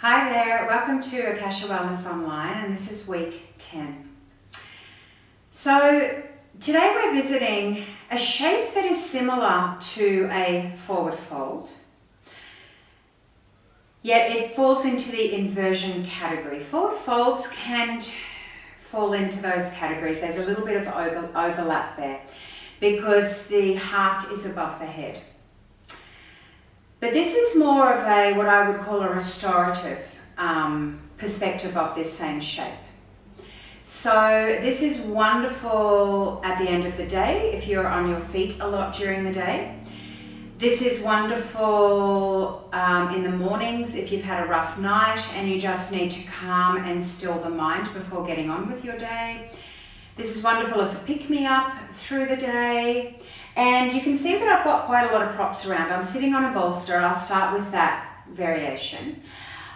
Hi there, welcome to Akasha Wellness Online, and this is week 10. So today we're visiting a shape that is similar to a forward fold, yet it falls into the inversion category. Forward folds can fall into those categories. There's a little bit of overlap there because the heart is above the head. But this is more of a, what I would call a restorative perspective of this same shape. So this is wonderful at the end of the day if you're on your feet a lot during the day. This is wonderful in the mornings if you've had a rough night and you just need to calm and still the mind before getting on with your day. This is wonderful as a pick-me-up through the day. And you can see that I've got quite a lot of props around. I'm sitting on a bolster. I'll start with that variation.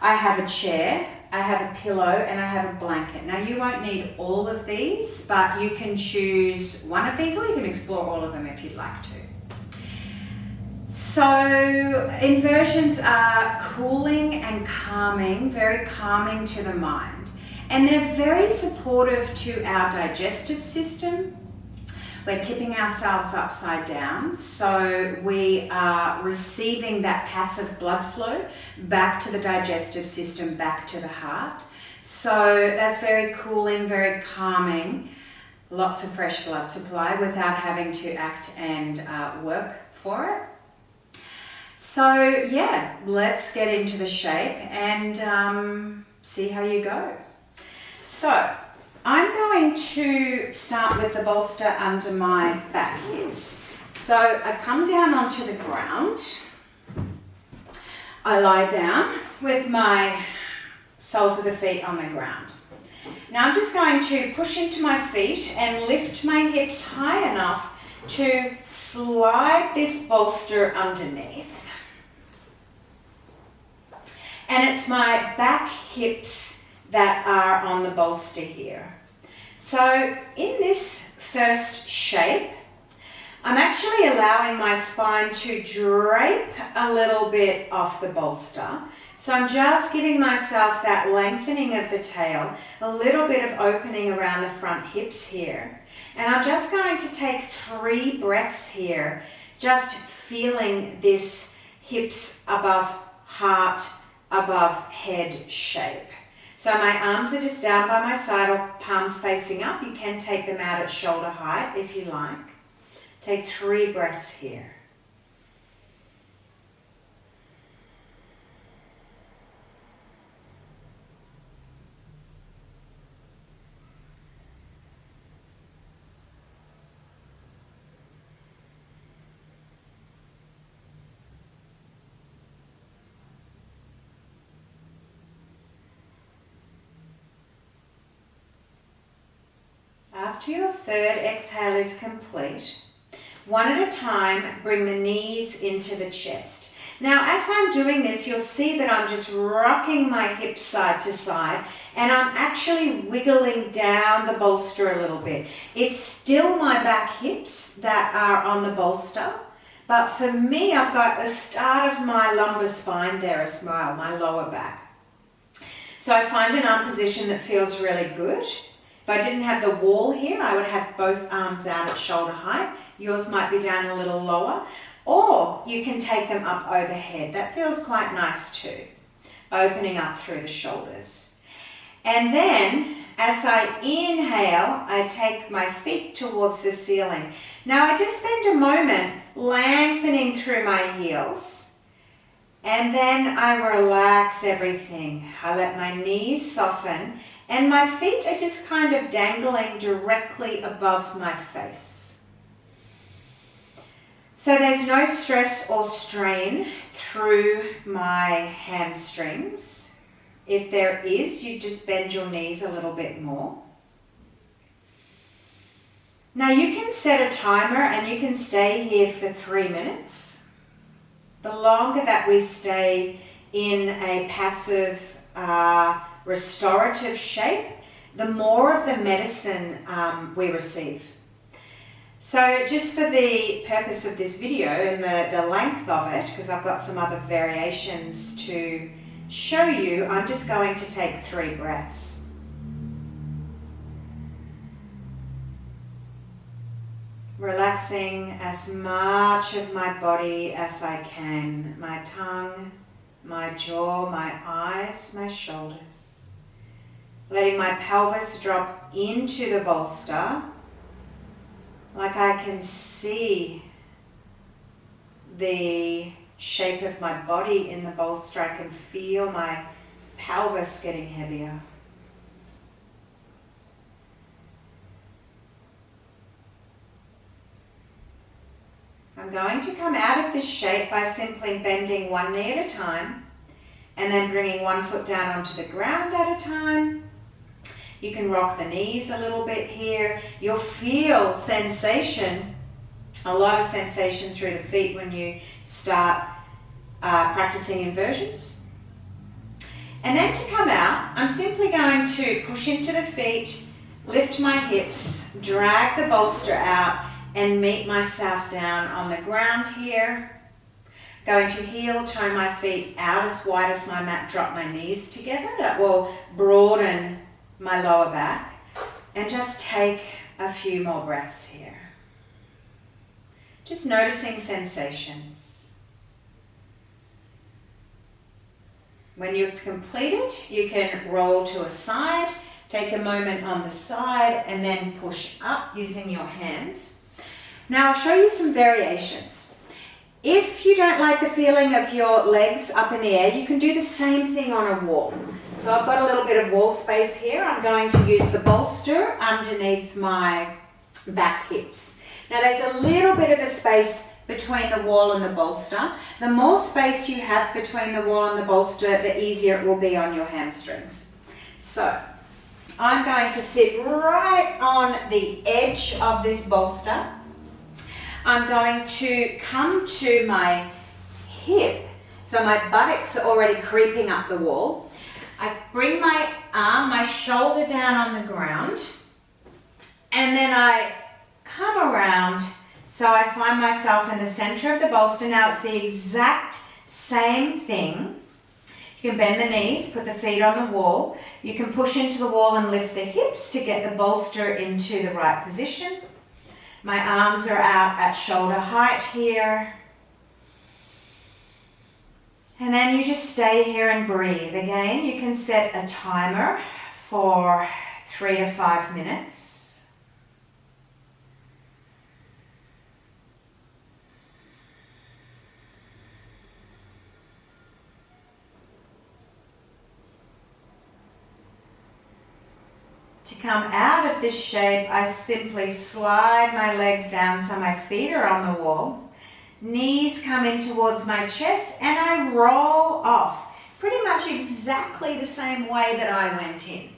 I have a chair, I have a pillow, and I have a blanket. Now you won't need all of these, but you can choose one of these or you can explore all of them if you'd like to. So inversions are cooling and calming, very calming to the mind. And they're very supportive to our digestive system. We're tipping ourselves upside down, so we are receiving that passive blood flow back to the digestive system, back to the heart. So that's very cooling, very calming, lots of fresh blood supply without having to act and work for it. So yeah, let's get into the shape and see how you go. So I'm going to start with the bolster under my back hips. So I come down onto the ground. I lie down with my soles of the feet on the ground. Now I'm just going to push into my feet and lift my hips high enough to slide this bolster underneath. And it's my back hips that are on the bolster here. So in this first shape, I'm actually allowing my spine to drape a little bit off the bolster. So I'm just giving myself that lengthening of the tail, a little bit of opening around the front hips here. And I'm just going to take 3 breaths here, just feeling this hips above heart, above head shape. So my arms are just down by my side or palms facing up. You can take them out at shoulder height if you like. Take 3 breaths here. After your third exhale is complete, one at a time, bring the knees into the chest. Now, as I'm doing this, you'll see that I'm just rocking my hips side to side, and I'm actually wiggling down the bolster a little bit. It's still my back hips that are on the bolster, but for me, I've got the start of my lumbar spine there as well, my lower back. So I find an arm position that feels really good. If I didn't have the wall here, I would have both arms out at shoulder height. Yours might be down a little lower, or you can take them up overhead. That feels quite nice too, opening up through the shoulders. And then, as I inhale, I take my feet towards the ceiling. Now I just spend a moment lengthening through my heels, and then I relax everything. I let my knees soften, and my feet are just kind of dangling directly above my face. So there's no stress or strain through my hamstrings. If there is, you just bend your knees a little bit more. Now you can set a timer and you can stay here for 3 minutes. The longer that we stay in a passive restorative shape, the more of the medicine we receive. So just for the purpose of this video and the length of it, because I've got some other variations to show you, I'm just going to take 3 breaths. Relaxing as much of my body as I can. My tongue, my jaw, my eyes, my shoulders. Letting my pelvis drop into the bolster, like I can see the shape of my body in the bolster. I can feel my pelvis getting heavier. I'm going to come out of this shape by simply bending one knee at a time and then bringing one foot down onto the ground at a time. You can rock the knees a little bit here. You'll feel sensation, a lot of sensation through the feet when you start practicing inversions. And then to come out, I'm simply going to push into the feet, lift my hips, drag the bolster out, and meet myself down on the ground here. Going to heel toe my feet out as wide as my mat, drop my knees together. That will broaden my lower back. And just take a few more breaths here. Just noticing sensations. When you've completed, you can roll to a side, take a moment on the side, and then push up using your hands. Now I'll show you some variations. If you don't like the feeling of your legs up in the air, you can do the same thing on a wall. So I've got a little bit of wall space here. I'm going to use the bolster underneath my back hips. Now there's a little bit of a space between the wall and the bolster. The more space you have between the wall and the bolster, the easier it will be on your hamstrings. So I'm going to sit right on the edge of this bolster. I'm going to come to my hip, so my buttocks are already creeping up the wall. I bring my arm, my shoulder down on the ground, and then I come around so I find myself in the center of the bolster. Now it's the exact same thing. You can bend the knees, put the feet on the wall. You can push into the wall and lift the hips to get the bolster into the right position. My arms are out at shoulder height here. And then you just stay here and breathe. Again, you can set a timer for 3 to 5 minutes. To come out of this shape, I simply slide my legs down so my feet are on the wall. Knees come in towards my chest and I roll off. Pretty much exactly the same way that I went in.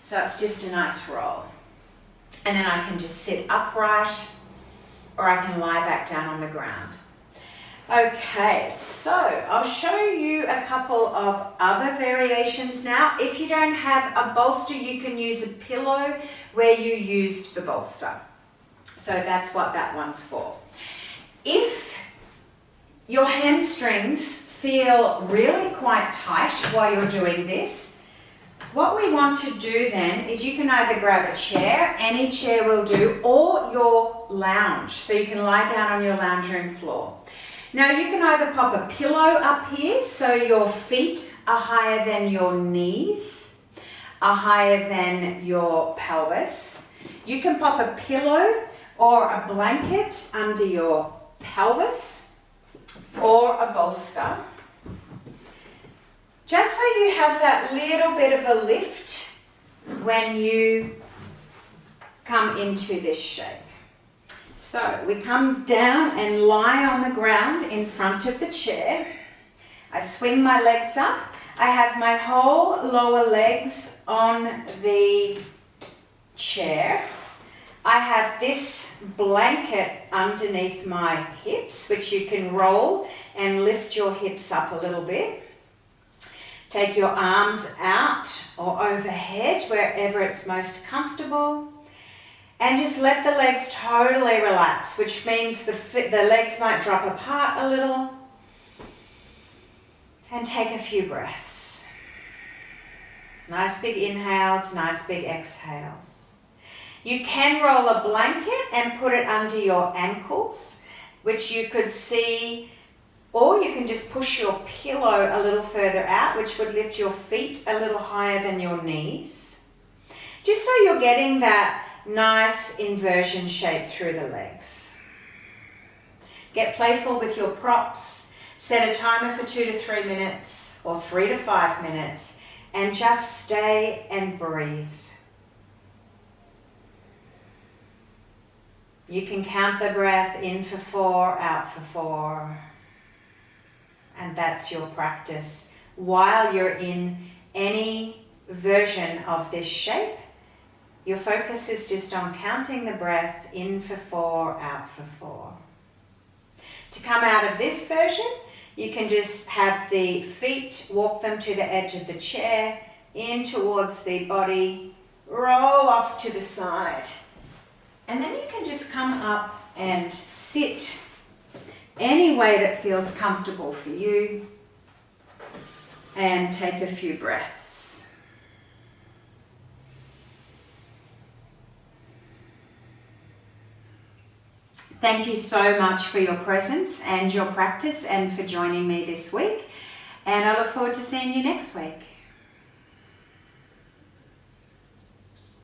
So it's just a nice roll. And then I can just sit upright or I can lie back down on the ground. Okay, so I'll show you a couple of other variations now. If you don't have a bolster, you can use a pillow where you used the bolster. So that's what that one's for. If your hamstrings feel really quite tight while you're doing this, what we want to do then is you can either grab a chair, any chair will do, or your lounge. So you can lie down on your lounge room floor. Now you can either pop a pillow up here so your feet are higher than your knees, are higher than your pelvis. You can pop a pillow or a blanket under your pelvis or a bolster. Just so you have that little bit of a lift when you come into this shape. So we come down and lie on the ground in front of the chair. I swing my legs up. I have my whole lower legs on the chair. I have this blanket underneath my hips, which you can roll and lift your hips up a little bit. Take your arms out or overhead, wherever it's most comfortable. And just let the legs totally relax, which means the legs might drop apart a little. And take a few breaths. Nice big inhales, nice big exhales. You can roll a blanket and put it under your ankles, which you could see, or you can just push your pillow a little further out, which would lift your feet a little higher than your knees. Just so you're getting that nice inversion shape through the legs. Get playful with your props. Set a timer for 2 to 3 minutes or 3 to 5 minutes. And just stay and breathe. You can count the breath in for 4, out for 4. And that's your practice. While you're in any version of this shape, your focus is just on counting the breath in for 4, out for 4. To come out of this version, you can just have the feet, walk them to the edge of the chair, in towards the body, roll off to the side. And then you can just come up and sit any way that feels comfortable for you and take a few breaths. Thank you so much for your presence and your practice and for joining me this week. And I look forward to seeing you next week.